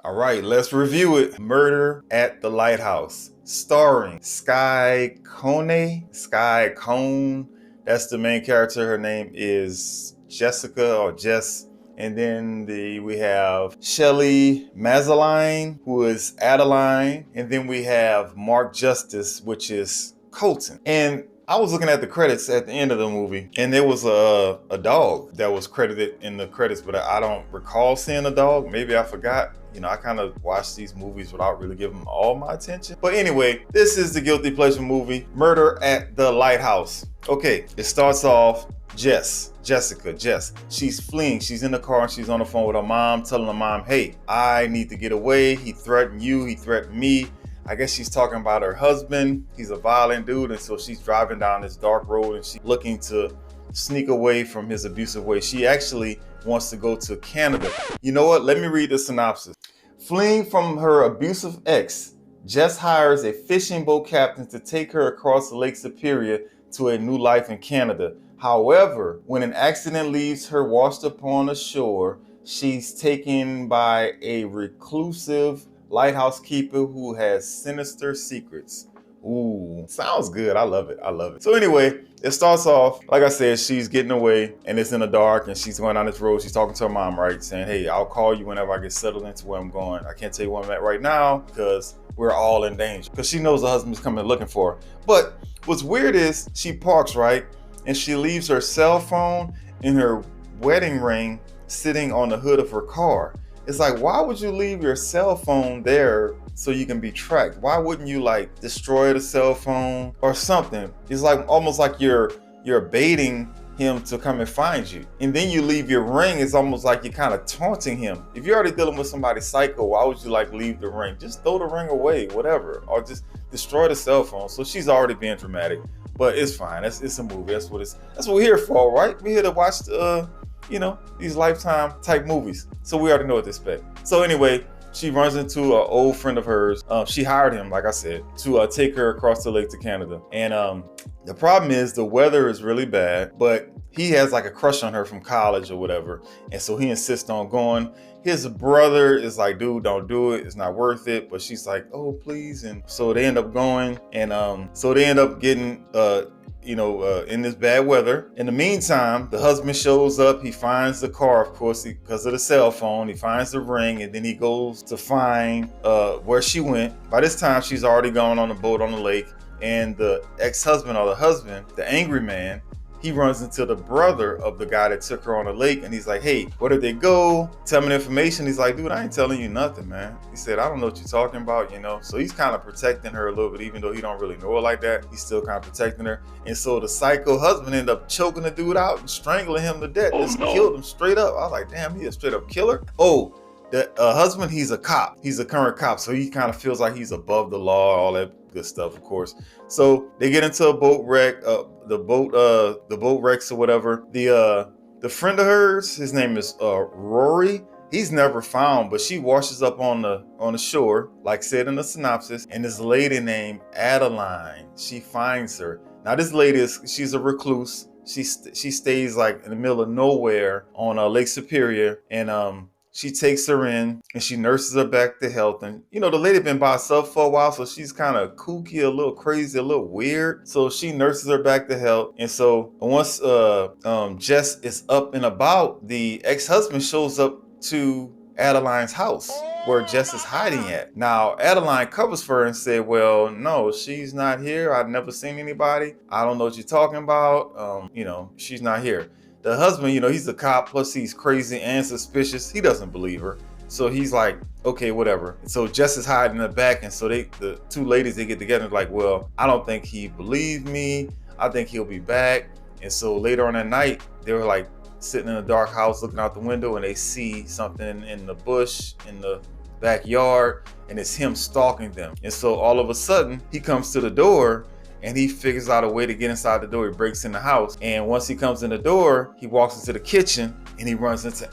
All right, let's review it. Murder at the Lighthouse, starring Sky Cone. Sky Cone. That's the main character. Her name is Jessica or Jess. And then we have Shelly Mazzaline, who is Adeline. And then we have Mark Justice, which is Colton. And I was looking at the credits at the end of the movie, and there was a dog that was credited in the credits, but I don't recall seeing a dog. Maybe I forgot. You know, I kind of watch these movies without really giving them all my attention. But anyway, this is the Guilty Pleasure movie, Murder at the Lighthouse. Okay, it starts off Jessica. She's fleeing. She's in the car and she's on the phone with her mom, telling her mom, hey, I need to get away. He threatened you. He threatened me. I guess she's talking about her husband. He's a violent dude. And so she's driving down this dark road and she's looking to sneak away from his abusive ways. She actually wants to go to Canada. You know what? Let me read the synopsis. Fleeing from her abusive ex, Jess hires a fishing boat captain to take her across Lake Superior to a new life in Canada. However, when an accident leaves her washed upon the shore, she's taken by a reclusive lighthouse keeper who has sinister secrets. Ooh, sounds good. I love it. So anyway, it starts off, like I said, she's getting away and it's in the dark and she's going down this road. She's talking to her mom, right? Saying, hey, I'll call you whenever I get settled into where I'm going. I can't tell you where I'm at right now because we're all in danger. Because she knows her husband's coming looking for her. But what's weird is she parks, right? And she leaves her cell phone and her wedding ring sitting on the hood of her car. It's like, why would you leave your cell phone there so you can be tracked? Why wouldn't you like destroy the cell phone or something? It's like almost like you're baiting him to come and find you. And then you leave your ring. It's almost like you're kind of taunting him. If you're already dealing with somebody psycho, why would you like leave the ring? Just throw the ring away, whatever, or just destroy the cell phone. So she's already being dramatic, but it's fine. It's a movie. That's what we're here for, right? We're here to watch these Lifetime type movies. So we already know what to expect. So anyway, she runs into an old friend of hers. She hired him, like I said, to take her across the lake to Canada. And the problem is the weather is really bad, but he has like a crush on her from college or whatever. And so he insists on going. His brother is like, dude, don't do it. It's not worth it. But she's like, oh, please. And so they end up going. And so they end up getting in this bad weather. In the meantime, the husband shows up. He finds the car, of course, because of the cell phone. He finds the ring, and then he goes to find where she went. By this time, she's already gone on a boat on the lake. And the ex-husband or the husband, the angry man, he runs into the brother of the guy that took her on the lake. And he's like, hey, where did they go? Tell me the information. He's like, dude, I ain't telling you nothing, man. He said, I don't know what you're talking about, So he's kind of protecting her a little bit, even though he don't really know her like that. He's still kind of protecting her. And so the psycho husband ended up choking the dude out and strangling him to death. Just killed him straight up. I was like, damn, he a straight up killer. Oh, the husband, he's a cop. He's a current cop. So he kind of feels like he's above the law, all that good stuff, of course. So they get into a boat wreck. The boat wrecks or whatever. The friend of hers, his name is Rory. He's never found, but she washes up on the shore, like said in the synopsis. And this lady named Adeline, she finds her. Now this lady she's a recluse. She stays like in the middle of nowhere on Lake Superior, and she takes her in and she nurses her back to health. And, the lady been by herself for a while, so she's kind of kooky, a little crazy, a little weird. So she nurses her back to health. And so once Jess is up and about, the ex-husband shows up to Adeline's house where Jess is hiding at. Now, Adeline covers for her and said, well, no, she's not here. I've never seen anybody. I don't know what you're talking about. She's not here. The husband, he's a cop, plus he's crazy and suspicious. He doesn't believe her. So he's like, okay, whatever. And so Jess is hiding in the back. And so the two ladies, they get together and like, well, I don't think he believed me. I think he'll be back. And so later on that night, they were like sitting in a dark house looking out the window, and they see something in the bush in the backyard, and it's him stalking them. And so all of a sudden, he comes to the door and he figures out a way to get inside the door. He breaks in the house. And once he comes in the door, he walks into the kitchen and he runs into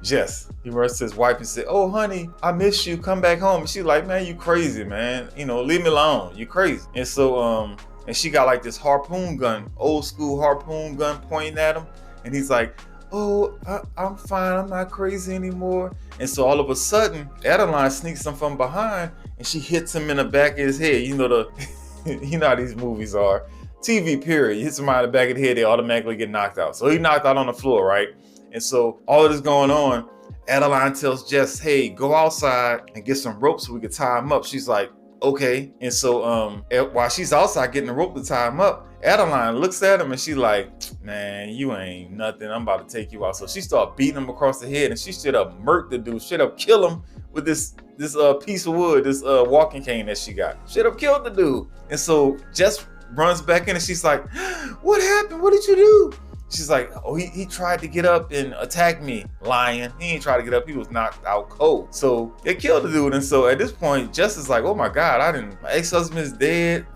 Jess. He runs to his wife and said, oh, honey, I miss you. Come back home. And she's like, man, you crazy, man. Leave me alone. You crazy. And so, and she got like this harpoon gun, old school harpoon gun pointing at him. And he's like, oh, I'm fine, I'm not crazy anymore. And so all of a sudden, Adeline sneaks him from behind and she hits him in the back of his head. You know you know how these movies are. TV period. You hit somebody in the back of the head, they automatically get knocked out. So he knocked out on the floor, right? And so all of this going on, Adeline tells Jess, hey, go outside and get some rope so we can tie him up. She's like, okay. And so while she's outside getting the rope to tie him up, Adeline looks at him and she's like, man, you ain't nothing. I'm about to take you out. So she started beating him across the head and she straight up murked the dude, straight up kill him with this piece of wood, this walking cane that she got. Straight up killed the dude. And so Jess runs back in and she's like, what happened? What did you do? She's like, oh, he tried to get up and attack me. Lying. He ain't tried to get up. He was knocked out cold. So they killed the dude. And so at this point, Jess is like, oh my God, my ex-husband is dead.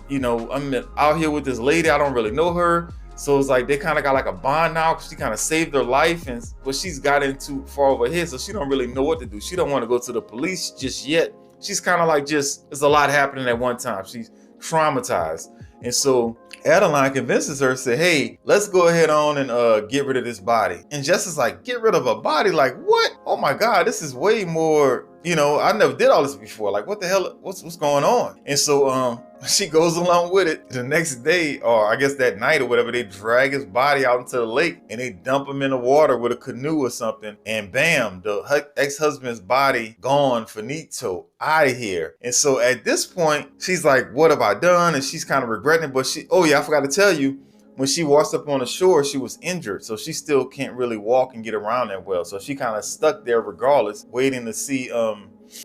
You know, I'm out here with this lady. I don't really know her. So it's like they kind of got like a bond now because she kind of saved her life, but she's got into far over here, so she don't really know what to do. She don't want to go to the police just yet. She's kind of like there's a lot happening at one time. She's traumatized. And so Adeline convinces her, say, hey, let's go ahead on and get rid of this body. And Jess is like, get rid of a body? Like, what? Oh my God, this is way more, you know, I never did all this before. Like, what the hell, what's going on? And so she goes along with it. The next day, or I guess that night or whatever, they drag his body out into the lake and they dump him in the water with a canoe or something. And bam, the ex-husband's body gone, finito, out of here. And so at this point, she's like, what have I done? And she's kind of regretting it. But oh yeah, I forgot to tell you, when she washed up on the shore, she was injured. So she still can't really walk and get around that well. So she kind of stuck there regardless, waiting to see,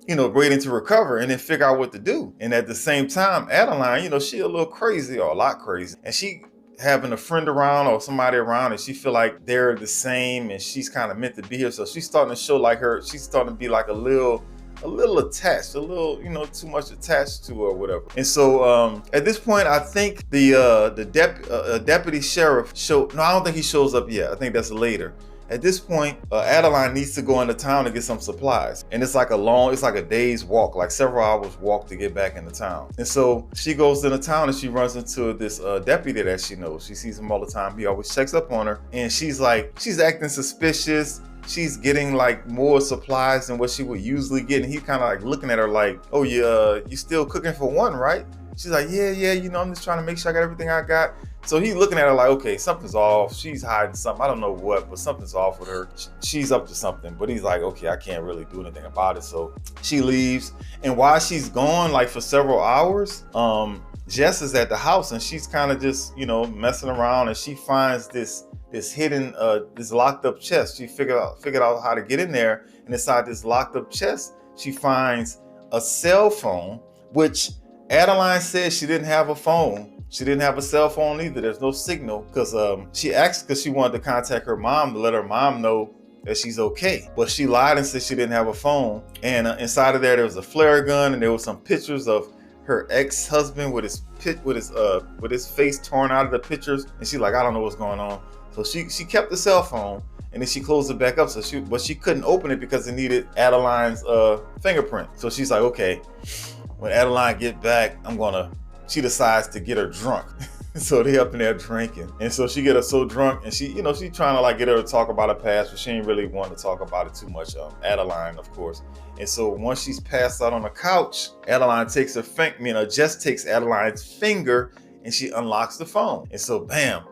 waiting to recover and then figure out what to do. And at the same time, Adeline, you know, she a little crazy or a lot crazy. And she having a friend around or somebody around and she feel like they're the same and she's kind of meant to be here. So she's starting to show like she's starting to be like a little attached, a little, you know, too much attached to her or whatever. And so at this point, I think the deputy sheriff I don't think he shows up yet. I think that's later. At this point, Adeline needs to go into town to get some supplies. And it's like a day's walk, like several hours walk to get back into town. And so she goes into town and she runs into this deputy that she knows. She sees him all the time. He always checks up on her. And she's acting suspicious. She's getting like more supplies than what she would usually get. And he's kind of like looking at her like, oh, you still cooking for one, right? She's like, yeah, you know, I'm just trying to make sure I got everything I got. So he's looking at her like, okay, something's off. She's hiding something. I don't know what, but something's off with her. She's up to something. But he's like, okay, I can't really do anything about it. So she leaves. And while she's gone, like for several hours, Jess is at the house and she's kind of just, you know, messing around and she finds this hidden, this locked up chest. She figured out how to get in there. And inside this locked up chest, she finds a cell phone, which Adeline said she didn't have a phone. She didn't have a cell phone either. There's no signal because she asked because she wanted to contact her mom to let her mom know that she's okay. But she lied and said she didn't have a phone. And inside of there was a flare gun and there was some pictures of her ex-husband with his face torn out of the pictures. And she's like, I don't know what's going on. So she kept the cell phone and then she closed it back up. But she couldn't open it because it needed Adeline's fingerprint. So she's like, okay, when Adeline get back, she decides to get her drunk. So they up in there drinking. And so she get her so drunk and she trying to like get her to talk about her past, but she ain't really want to talk about it too much. Adeline, of course. And so once she's passed out on the couch, Adeline takes Jess takes Adeline's finger and she unlocks the phone. And so bam,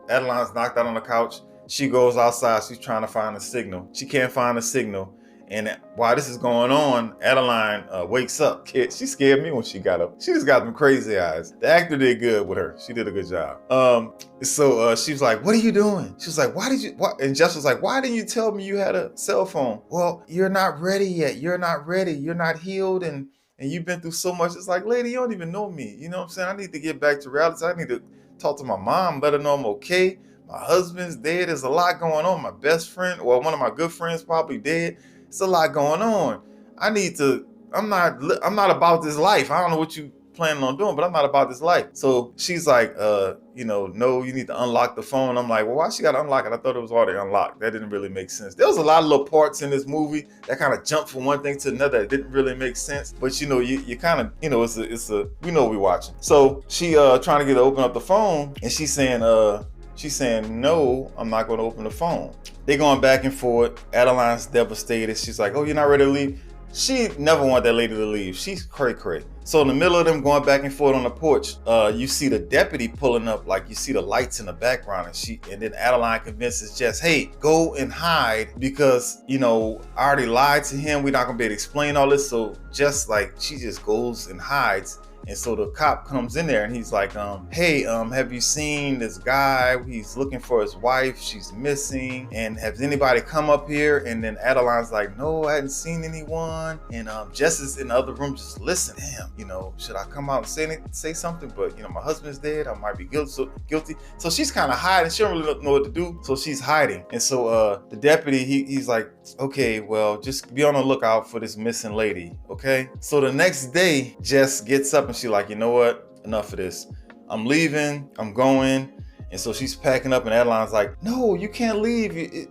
Adeline's knocked out on the couch. She goes outside, she's trying to find a signal. She can't find a signal. And while this is going on, Adeline wakes up. Kid, she scared me when she got up. She just got them crazy eyes. The actor did good with her. She did a good job. So she was like, what are you doing? She was like, and Jess was like, why didn't you tell me you had a cell phone? Well, you're not ready yet. You're not ready. You're not healed. And you've been through so much. It's like, lady, you don't even know me. You know what I'm saying? I need to get back to reality. I need to talk to my mom, let her know I'm okay. My husband's dead. There's a lot going on. My best friend, or one of my good friends probably dead. It's a lot going on. I'm not about this life. I don't know what you planning on doing, but I'm not about this life. So she's like, no, you need to unlock the phone. I'm like, well, why she got to unlock it? I thought it was already unlocked. That didn't really make sense. There was a lot of little parts in this movie that kind of jumped from one thing to another. It didn't really make sense. But you kind of, we know what we're watching. So she trying to get her to open up the phone and she's saying, She's saying, no, I'm not going to open the phone. They going back and forth. Adeline's devastated. She's like, oh, you're not ready to leave? She never want that lady to leave. She's cray-cray. So in the middle of them going back and forth on the porch, you see the deputy pulling up, like you see the lights in the background, and then Adeline convinces Jess, hey, go and hide because, I already lied to him. We're not gonna be able to explain all this. So Jess, she just goes and hides. And so the cop comes in there and he's like, hey, have you seen this guy? He's looking for his wife. She's missing. And has anybody come up here? And then Adeline's like, no, I hadn't seen anyone. And Jess is in the other room just listening. Damn, should I come out and say something? But, my husband's dead. I might be guilty. So she's kind of hiding. She don't really know what to do. So she's hiding. And so the deputy, he's like, okay, well, just be on the lookout for this missing lady, okay? So the next day, Jess gets up and she's like, you know what? Enough of this. I'm leaving. I'm going. And so she's packing up and Adeline's like, no, you can't leave.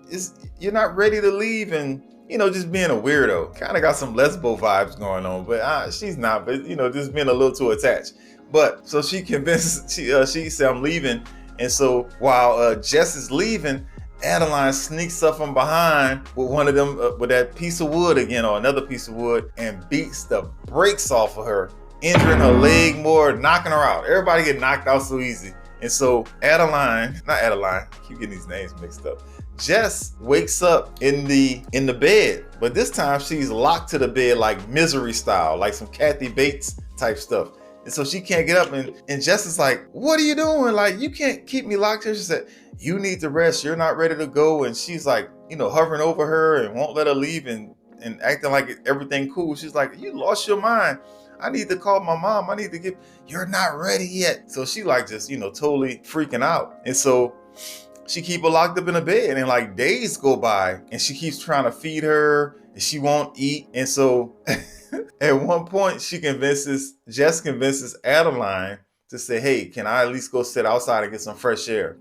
You're not ready to leave. And, just being a weirdo. Kind of got some lesbo vibes going on, but she's not. But, just being a little too attached. But so she convinces, she said, I'm leaving. And so while Jess is leaving, Adeline sneaks up from behind with one of them, with that piece of wood again, or another piece of wood, and beats the brakes off of her, injuring her leg more, knocking her out. Everybody get knocked out so easy. And so Adeline, I keep getting these names mixed up. Jess wakes up in the bed, but this time she's locked to the bed like Misery style, like some Kathy Bates type stuff. And so she can't get up, and Jess is like, what are you doing? Like, you can't keep me locked here. She said, you need to rest. You're not ready to go. And she's like, hovering over her and won't let her leave and acting like everything cool. She's like, you lost your mind. I need to call my mom. You're not ready yet. So she just, totally freaking out. And so she keep her locked up in a bed, and days go by and she keeps trying to feed her and she won't eat. And so at one point Jess convinces Adeline to say, hey, can I at least go sit outside and get some fresh air?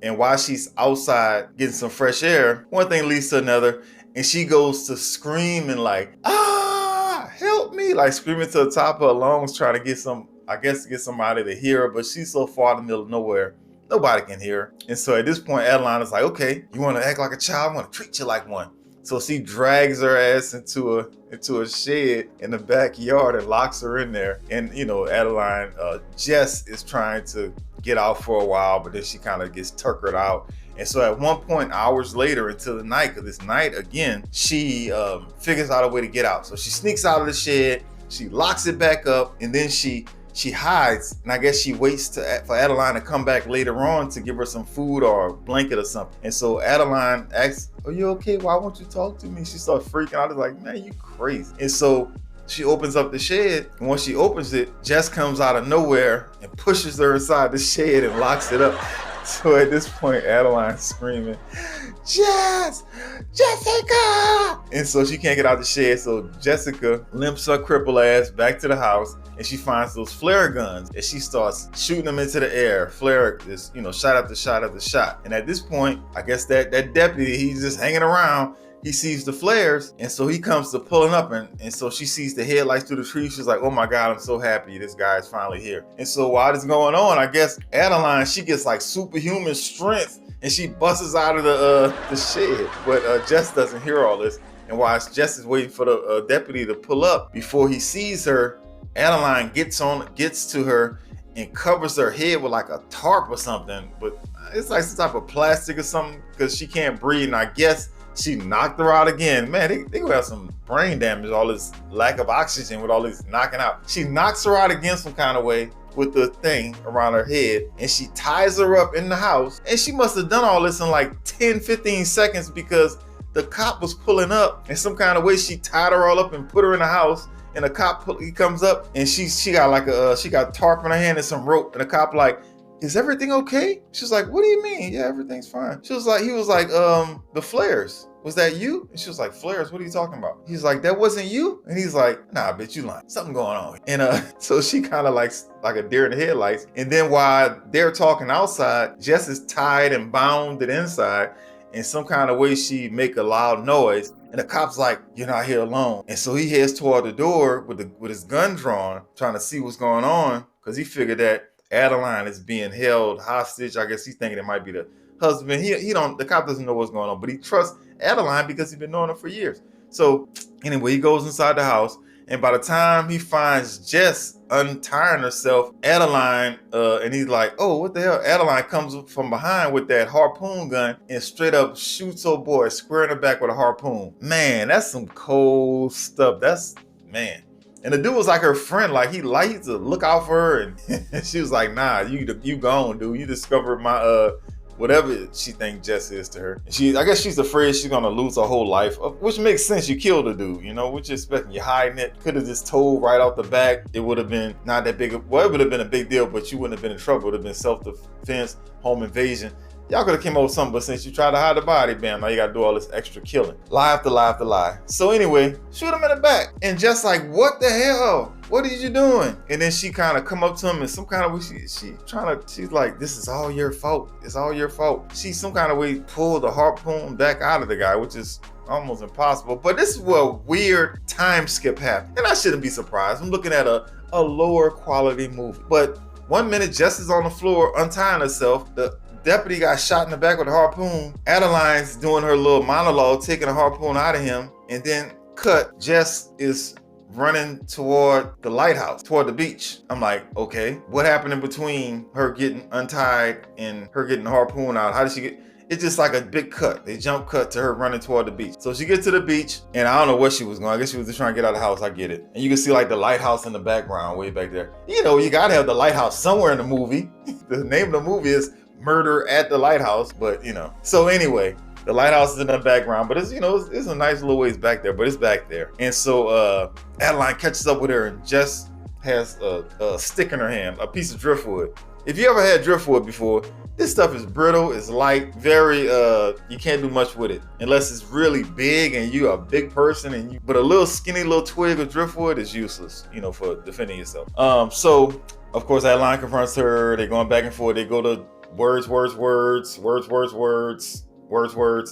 And while she's outside getting some fresh air, one thing leads to another, and she goes to screaming help me, screaming to the top of her lungs, trying to get somebody to hear her, but she's so far in the middle of nowhere, nobody can hear her. And so at this point, Adeline is like, okay, you want to act like a child? I want to treat you like one. So she drags her ass into a shed in the backyard and locks her in there. And, Adeline, Jess is trying to get out for a while, but then she kind of gets tuckered out. And so at one point, hours later into the night, because it's night again, she figures out a way to get out. So she sneaks out of the shed, she locks it back up, and then she hides. And I guess she waits for Adeline to come back later on to give her some food or a blanket or something. And so Adeline asks, are you okay? Why won't you talk to me? She starts freaking out. It's like, man, you crazy. And so she opens up the shed, and once she opens it, Jess comes out of nowhere and pushes her inside the shed and locks it up. So at this point, Adeline's screaming, Jessica! And so she can't get out the shed. So Jessica limps her crippled ass back to the house, and she finds those flare guns, and she starts shooting them into the air. Flare is, shot after shot after shot. And at this point, I guess that deputy, he's just hanging around. He sees the flares, and so he comes to pulling up, and so she sees the headlights through the trees. She's like, oh my God, I'm so happy this guy is finally here. And so while this is going on, I guess Adeline, she gets superhuman strength, and she busts out of the shed. But Jess doesn't hear all this. And while Jess is waiting for the deputy to pull up, before he sees her, Adeline gets to her and covers her head with a tarp or something. But it's some type of plastic or something, because she can't breathe. And I guess she knocked her out again. Man, they gonna have some brain damage, all this lack of oxygen with all this knocking out. She knocks her out again some kind of way with the thing around her head, and she ties her up in the house. And she must have done all this in 10, 15 seconds, because the cop was pulling up, and some kind of way she tied her all up and put her in the house. And the cop, he comes up, and she got she got tarp in her hand and some rope, and the cop is everything okay? She's like, what do you mean? Yeah, everything's fine. He was like, the flares. Was that you? And she was like, flares? What are you talking about? He's like, that wasn't you? And he's like, nah, bitch, you lying. Something going on. And so she kind of like a deer in the headlights. And then while they're talking outside, Jess is tied and bound inside. In some kind of way, she make a loud noise. And the cop's like, you're not here alone. And so he heads toward the door with his gun drawn, trying to see what's going on, because he figured that Adeline is being held hostage. I guess he's thinking it might be the husband. The cop doesn't know what's going on, but he trusts Adeline because he's been knowing her for years. So anyway, he goes inside the house, and by the time he finds Jess untying herself, Adeline, and he's like, oh, what the hell? Adeline comes from behind with that harpoon gun and straight up shoots old boy square in the back with a harpoon. Man, that's some cold stuff. Man. And the dude was like her friend, like he liked to look out for her, and she was like, nah, you gone, dude. You discovered my whatever she thinks Jess is to her. I guess she's afraid she's gonna lose her whole life, which makes sense. You killed a dude, what you expecting? You're hiding it. Could have just told right off the back. It would have been not that big. Well, it would have been a big deal, but you wouldn't have been in trouble. It would have been self-defense, home invasion. Y'all could have came up with something, but since you tried to hide the body, bam, now you gotta do all this extra killing. Lie after lie after lie. So anyway, shoot him in the back. And just like, what the hell? What are you doing? And then she kind of come up to him in some kind of way. She's like, this is all your fault. It's all your fault. She some kind of way pulled the harpoon back out of the guy, which is almost impossible. But this is where a weird time skip happened. And I shouldn't be surprised. I'm looking at a lower quality movie. But 1 minute, Jess is on the floor untying herself. The deputy got shot in the back with a harpoon. Adeline's doing her little monologue, taking a harpoon out of him, and then cut. Jess is running toward the lighthouse, toward the beach. I'm like, okay, what happened in between her getting untied and her getting the harpoon out? How did she get? It's just like a big cut. They jump cut to her running toward the beach. So she gets to the beach, and I don't know where she was going. I guess she was just trying to get out of the house. I get it. And you can see like the lighthouse in the background way back there. You gotta have the lighthouse somewhere in the movie. The name of the movie is Murder at the Lighthouse, but So anyway, the lighthouse is in the background, but it's it's a nice little ways back there, but it's back there. And so Adeline catches up with her, and Jess has a stick in her hand, a piece of driftwood. If you ever had driftwood before, this stuff is brittle, it's light, very you can't do much with it unless it's really big and you're a big person, but a little skinny little twig of driftwood is useless, for defending yourself. So of course Adeline confronts her. They're going back and forth. They go to words.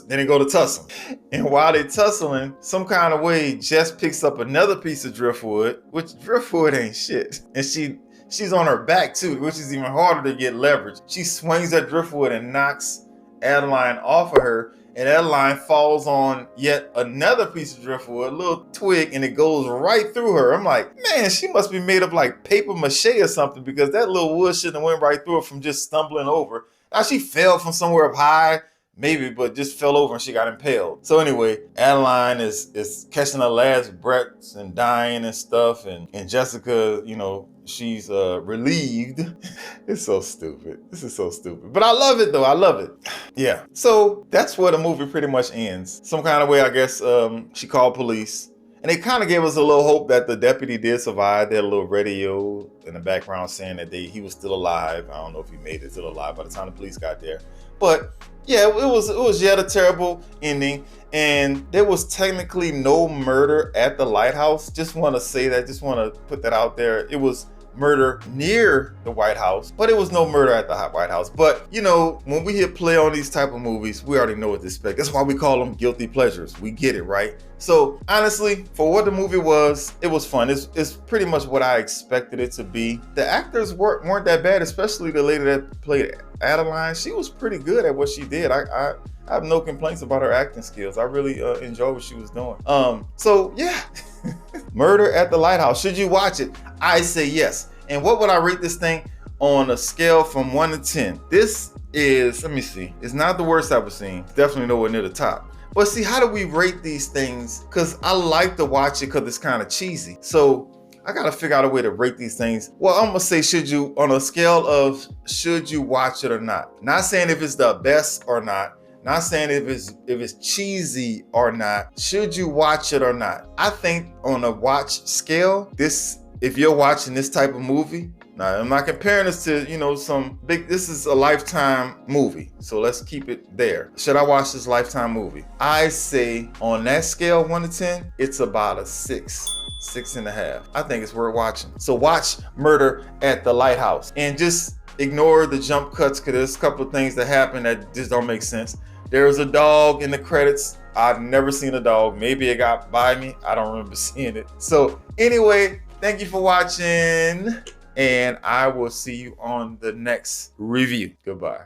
Then they go to tussling. And while they tussling, some kind of way, Jess picks up another piece of driftwood, which driftwood ain't shit. And she's on her back too, which is even harder to get leverage. She swings that driftwood and knocks Adeline off of her. And Adeline falls on yet another piece of driftwood, a little twig, and it goes right through her. I'm like, man, she must be made of like paper mache or something, because that little wood shouldn't have went right through her from just stumbling over. Now she fell from somewhere up high, maybe, but just fell over and she got impaled. So anyway, Adeline is catching her last breaths and dying and stuff. And Jessica, she's relieved. It's so stupid. This is so stupid. But I love it though. I love it. Yeah. So that's where the movie pretty much ends. Some kind of way, I guess, she called police. And they kind of gave us a little hope that the deputy did survive. They had a little radio in the background saying that he was still alive. I don't know if he made it still alive by the time the police got there. But yeah, it was yet a terrible ending. And there was technically no murder at the lighthouse. Just want to say that, just want to put that out there. It was murder near the White House, but it was no murder at the White House. But when we hit play on these type of movies, we already know what to expect. That's why we call them guilty pleasures. We get it, right? So honestly, for what the movie was, it was fun. It's pretty much what I expected it to be. The actors weren't that bad, especially the lady that played Adeline. She was pretty good at what she did. I have no complaints about her acting skills. I really enjoyed what she was doing. So yeah, Murder at the Lighthouse. Should you watch it? I say yes. And what would I rate this thing on a scale from 1 to 10? This is, let me see. It's not the worst I've ever seen. It's definitely nowhere near the top. But see, how do we rate these things? Because I like to watch it because it's kind of cheesy. So I got to figure out a way to rate these things. Well, I'm going to say, on a scale of should you watch it or not? Not saying if it's the best or not. Not saying if it's cheesy or not. Should you watch it or not? I think on a watch scale, if you're watching this type of movie, now I'm not comparing this to, some big, this is a Lifetime movie. So let's keep it there. Should I watch this Lifetime movie? I say on that scale, 1 to 10, it's about a 6.5. I think it's worth watching. So watch Murder at the Lighthouse and just ignore the jump cuts, because there's a couple of things that happen that just don't make sense. There's a dog in the credits. I've never seen a dog. Maybe it got by me. I don't remember seeing it. So anyway, thank you for watching. and I will see you on the next review. Goodbye.